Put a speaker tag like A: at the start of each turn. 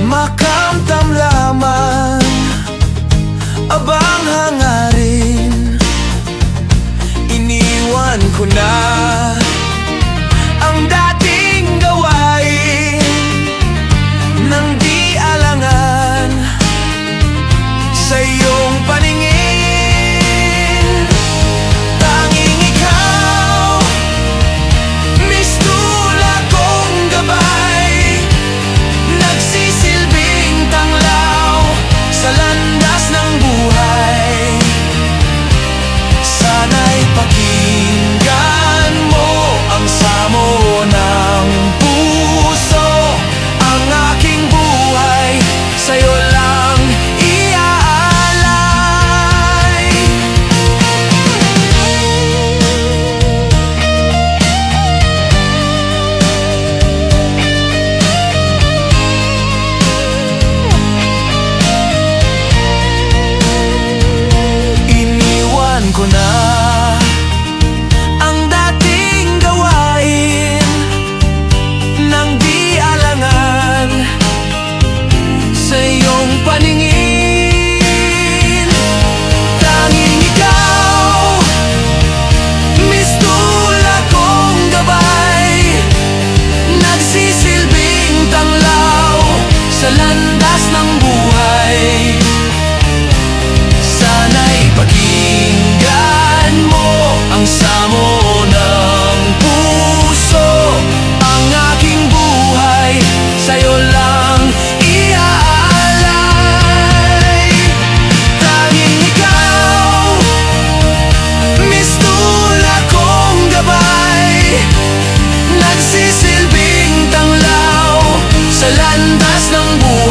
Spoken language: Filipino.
A: makamtam lamang abang hangarin. Iniwan ko na ang dating gawain nang di alangan sa iyong paningin. Tanging ikaw, mistula kong gabay, nagsisilbing tanglaw sa landas ng buhay. Sana'y pakinggan mo ang samo ng puso. Ang aking buhay sa'yo lang iaalay. Iniwan ko na ang dating gawain nang di alangan sa iyong paningin. Tanging ikaw, mistula kong gabay, nagsisilbing tanglaw sa landas ng buhay. Sana'y pakinggan mo ang samo ng puso. Ang aking buhay sa'yo lang iaalay. Tanging ikaw, mistula kong gabay, nagsisilbing tanglaw sa landas ng buhay.